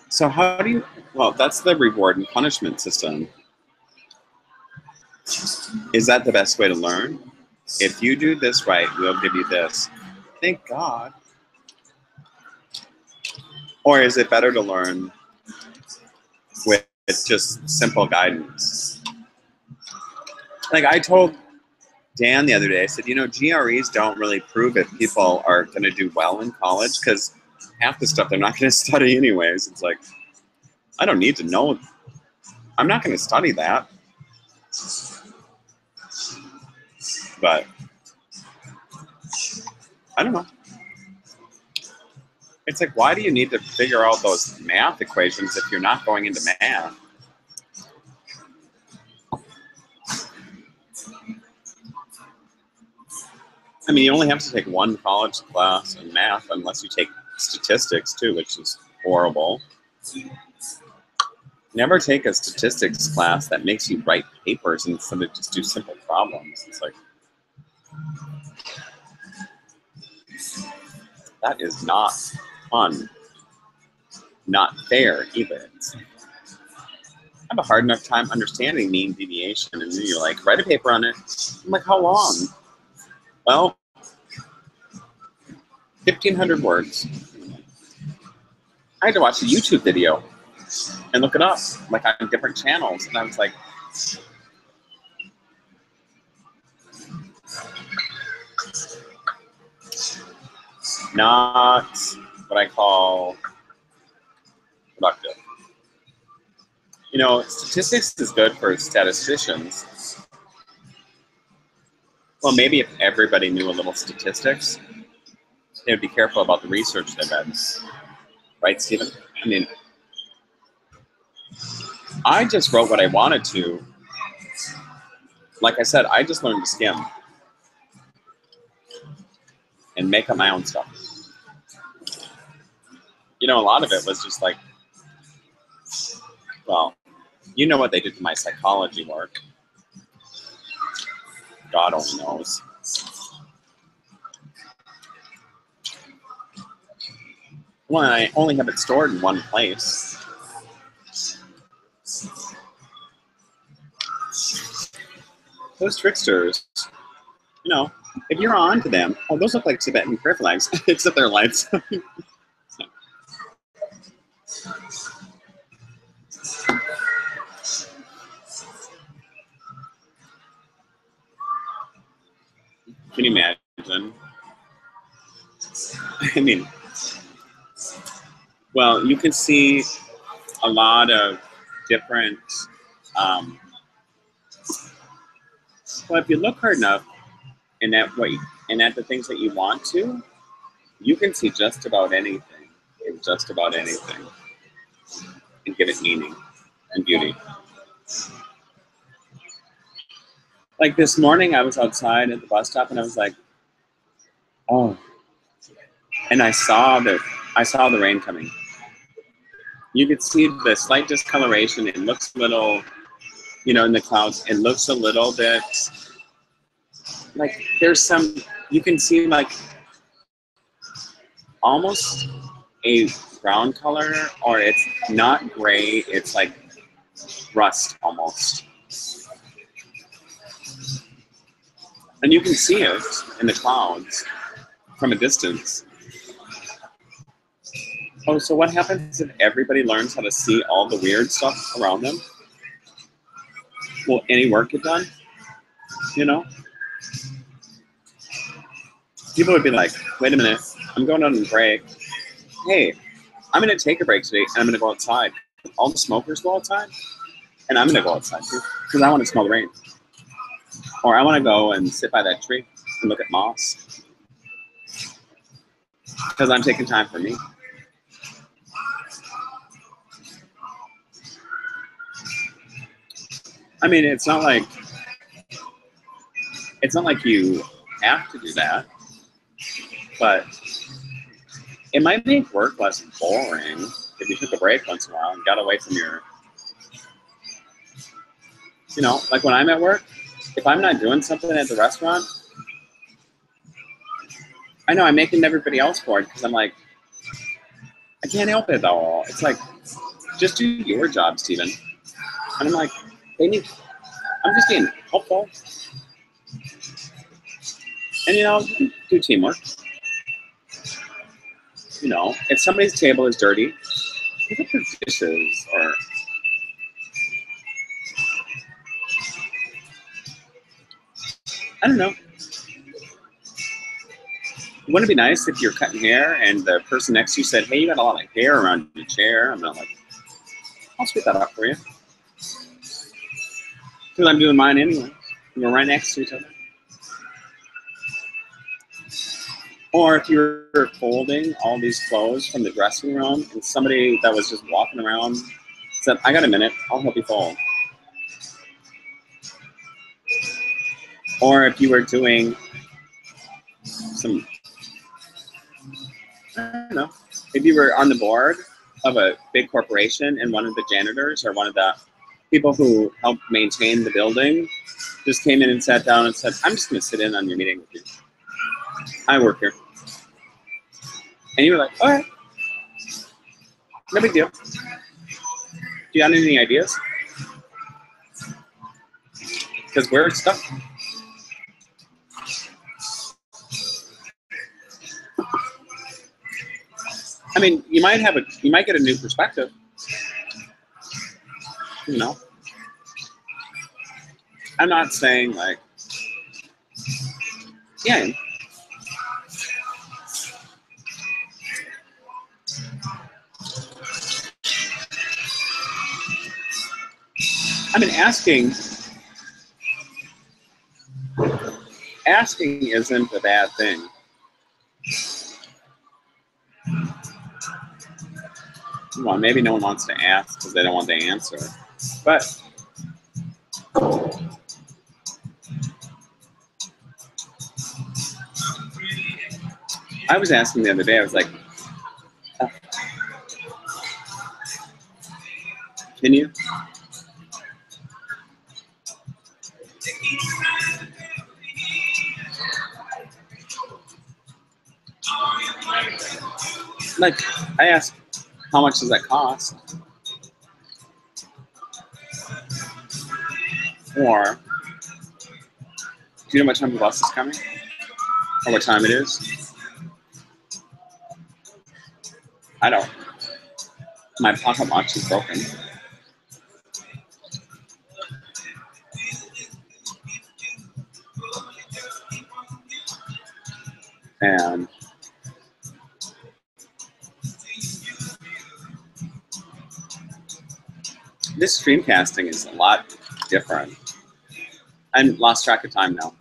So how do you, well, that's the reward and punishment system. Is that the best way to learn? If you do this right, we'll give you this. Thank God. Or is it better to learn with just simple guidance? Like I told Dan the other day, I said, you know, GREs don't really prove if people are going to do well in college because half the stuff they're not going to study anyways. It's like, I don't need to know. I'm not going to study that. But I don't know. It's like, why do you need to figure out those math equations if you're not going into math? I mean, you only have to take one college class in math unless you take statistics too, which is horrible. Never take a statistics class that makes you write papers instead of just do simple problems. It's like, that is not fun. Not fair either. I have a hard enough time understanding mean deviation, and then you're like, write a paper on it. I'm like, how long? Well, 1,500 words. I had to watch a YouTube video and look it up, like on different channels. And I was like, not what I call productive. You know, statistics is good for statisticians. Well, maybe if everybody knew a little statistics, they would be careful about the research they did. Right, Stephen? I mean, I just wrote what I wanted to. Like I said, I just learned to skim and make up my own stuff. You know, a lot of it was just like, well, you know what they did to my psychology work. God only knows. Well, I only have it stored in one place. Those tricksters, you know, if you're on to them, oh, those look like Tibetan prayer flags, except they're lights. Can you imagine? I mean, well, you can see a lot of different, well, if you look hard enough and at the things that you want to, you can see just about anything and just about anything and give it meaning and beauty. Like this morning, I was outside at the bus stop and I was like, oh, and I saw the rain coming. You could see the slight discoloration. It looks a little, you know, in the clouds. It looks a little bit like there's some, you can see like almost a brown color, or it's not gray, it's like rust almost. And you can see it in the clouds from a distance. Oh, so what happens if everybody learns how to see all the weird stuff around them? Will any work get done? You know? People would be like, wait a minute, I'm going on a break. Hey, I'm going to take a break today and I'm going to go outside. All the smokers go outside and I'm going to go outside too because I want to smell the rain. Or I want to go and sit by that tree and look at moss because I'm taking time for me. I mean, it's not like you have to do that, but it might make work less boring if you took a break once in a while and got away from your, you know, like when I'm at work, if I'm not doing something at the restaurant, I know I'm making everybody else bored because I'm like, I can't help it though. It's like, just do your job, Stephen. And I'm like, I'm just being helpful. And you know, you can do teamwork. You know, if somebody's table is dirty, pick up their dishes or I don't know. Wouldn't it be nice if you're cutting hair and the person next to you said, hey, you got a lot of hair around your chair? I'm not like, I'll sweep that up for you. Because I'm doing mine anyway. We're right next to each other. Or if you're folding all these clothes from the dressing room and somebody that was just walking around said, I got a minute, I'll help you fold. Or if you were doing some, I don't know, if you were on the board of a big corporation and one of the janitors or one of the people who help maintain the building just came in and sat down and said, I'm just going to sit in on your meeting with you. I work here. And you were like, all right, no big deal. Do you have any ideas? Because we're stuck. I mean, you might get a new perspective. You know, I'm not saying like, yeah. I mean, asking isn't a bad thing. Well, maybe no one wants to ask because they don't want the answer. But I was asking the other day, I was like, can you? Like, I asked, how much does that cost? Or, do you know what time the bus is coming? Or what time it is? I don't. My pocket watch is broken. And this streamcasting is a lot different. I lost track of time now.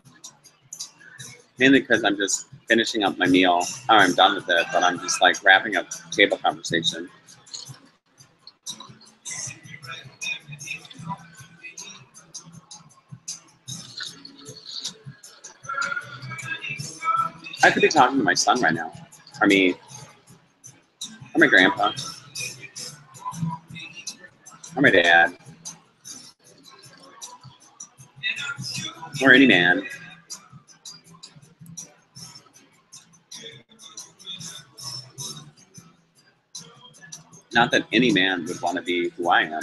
Mainly because I'm just finishing up my meal. Oh, I'm done with it, but I'm just like wrapping up table conversation. I could be talking to my son right now. Or me. Or my grandpa. Or my dad. Or any man. Not that any man would want to be who I am.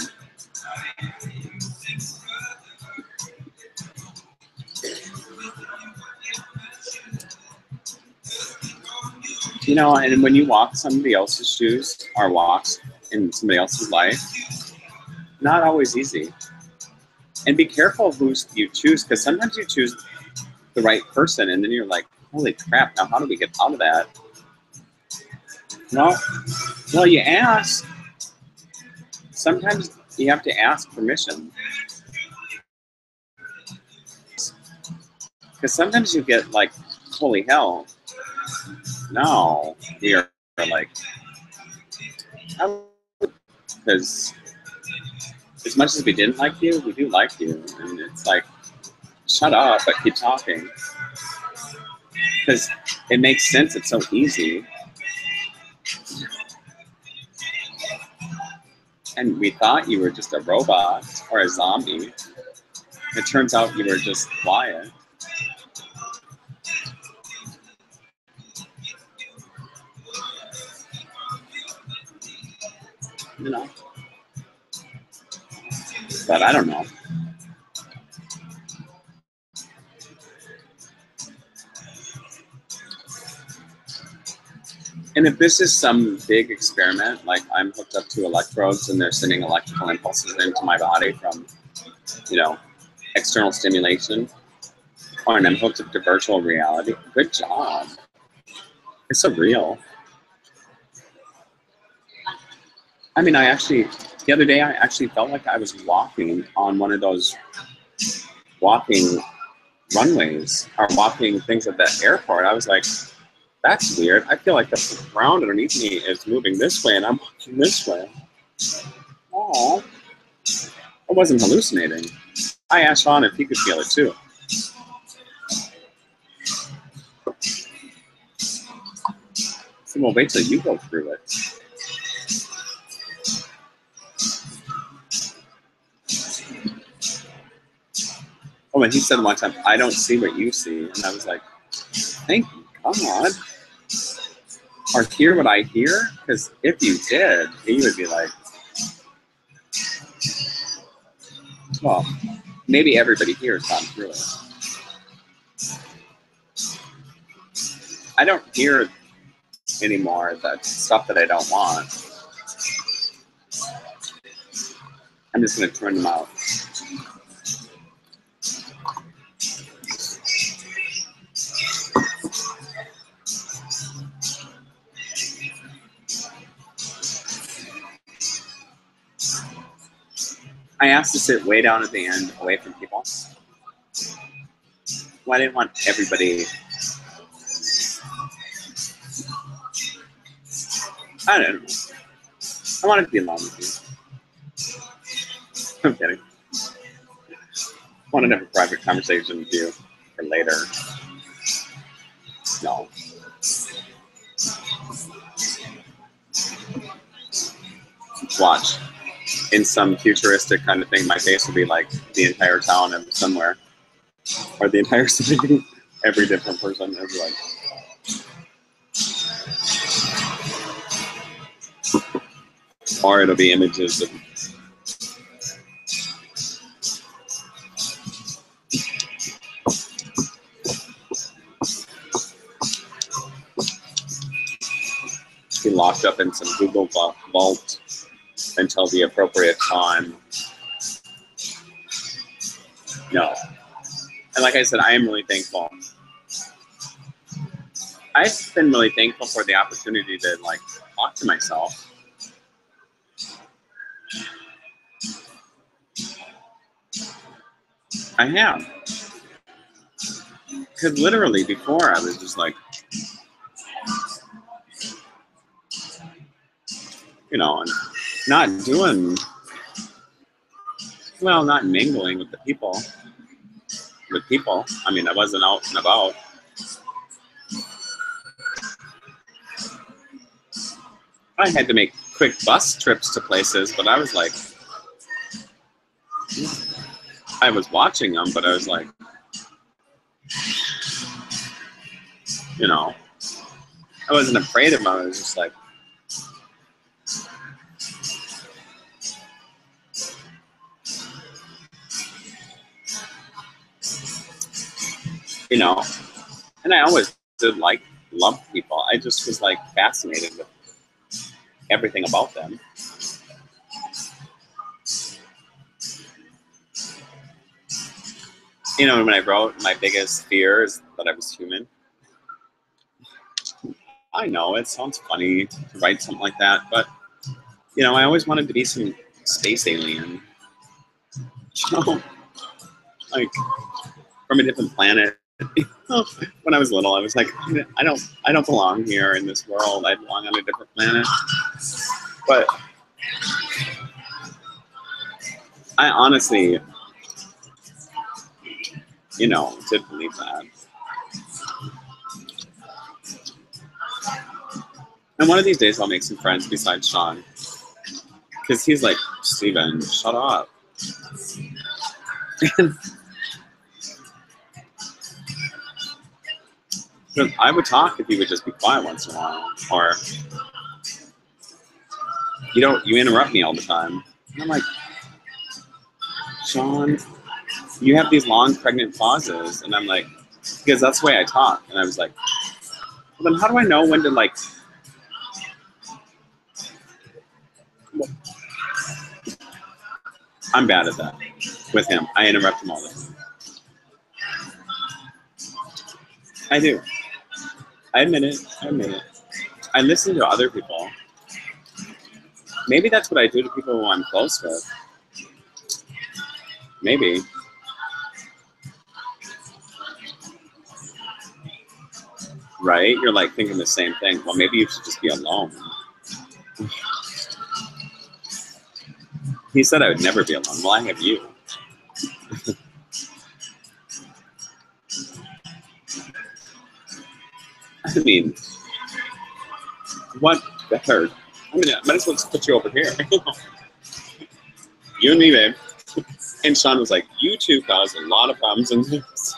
You know, and when you walk somebody else's shoes or walks in somebody else's life, not always easy. And be careful who you choose, because sometimes you choose the right person and then you're like, holy crap, now how do we get out of that? Well, you ask. Sometimes you have to ask permission. Because sometimes you get like, holy hell, no, we are like, because as much as we didn't like you, we do like you. And it's like, shut up, but keep talking. Because it makes sense, it's so easy. And we thought you were just a robot or a zombie. It turns out you were just quiet. You know? But I don't know. And if this is some big experiment, like I'm hooked up to electrodes and they're sending electrical impulses into my body from, you know, external stimulation, or and I'm hooked up to virtual reality, good job. It's so real. I mean, the other day I actually felt like I was walking on one of those walking runways or walking things at the airport. I was like, that's weird. I feel like the ground underneath me is moving this way and I'm walking this way. Oh, I wasn't hallucinating. I asked Sean if he could feel it too. So we'll wait till you go through it. Oh, and he said one time, I don't see what you see. And I was like, thank God. Or hear what I hear? Because if you did, he would be like, well, maybe everybody here has gone through it. I don't hear anymore. That's stuff that I don't want. I'm just going to turn them out. I asked to sit way down at the end, away from people. Well, I didn't want everybody. I don't know. I wanted to be alone with you. I'm kidding. I wanted to have a private conversation with you for later. No. Watch. In some futuristic kind of thing, my face will be like the entire town of somewhere. Or the entire city. Every different person is like. Or it'll be images of. Be locked up in some Google vault until the appropriate time. No. And like I said, I am really thankful. I've been really thankful for the opportunity to like talk to myself. I have. Because literally before I was just like, you know, not doing, well, not mingling with the people. With people. I mean, I wasn't out and about. I had to make quick bus trips to places, but I was like, I was watching them, but I was like, you know, I wasn't afraid of them. I was just like, you know, and I always did like love people. I just was like fascinated with everything about them. You know, when I wrote my biggest fear is that I was human. I know it sounds funny to write something like that, but you know, I always wanted to be some space alien. You know, like from a different planet. When I was little, I was like, I don't belong here in this world. I belong on a different planet. But I honestly, you know, did believe that. And one of these days I'll make some friends besides Sean. Because he's like, Steven, shut up. I would talk if he would just be quiet once in a while. Or, you interrupt me all the time. And I'm like, Sean, you have these long pregnant pauses. And I'm like, because that's the way I talk. And I was like, well, then how do I know when to like, I'm bad at that with him. I interrupt him all the time. I do. I admit it. I listen to other people. Maybe that's what I do to people who I'm close with. Maybe. Right? You're like thinking the same thing. Well, maybe you should just be alone. He said I would never be alone. Well, I have you. I mean, what better? I mean, I might as well just put you over here. You and me, babe. And Sean was like, you two cause a lot of problems in this.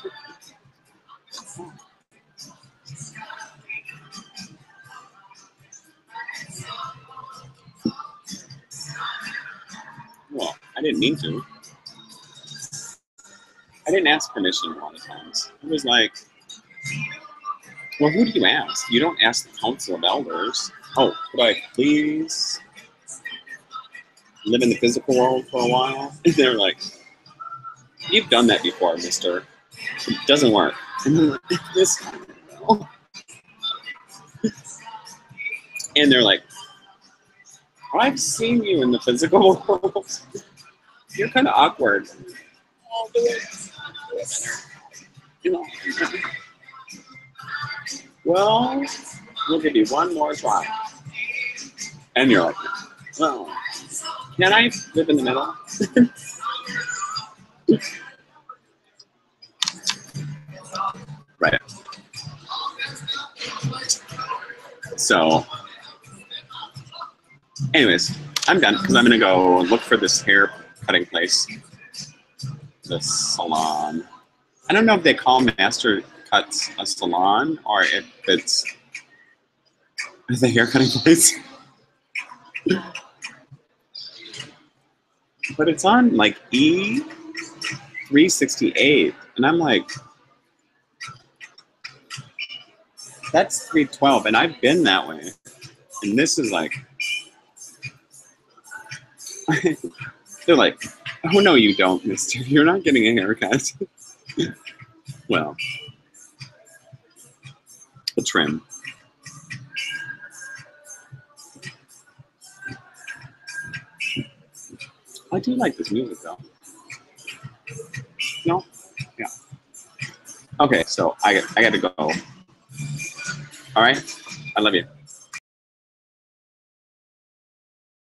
Well, I didn't mean to. I didn't ask permission a lot of times. I was like, Well, who do you ask? You don't ask the council of elders. Oh, could I please live in the physical world for a while? And they're like, you've done that before, mister. It doesn't work. And I'm like, this, and they're like, I've seen you in the physical world. You're kind of awkward. Oh, do it. You know. Well, we'll give you one more try. And you're like, well, can I live in the middle? Right. So, anyways, I'm done because I'm going to go look for this hair cutting place. The salon. I don't know if they call Master Cuts a salon or if it's the hair cutting place. But it's on like E368. And I'm like, that's 312. And I've been that way. And this is like, they're like, oh no, you don't, mister. You're not getting a haircut. Well, a trim. I do like this music though. No? Yeah. Okay, so I got to go. All right? I love you.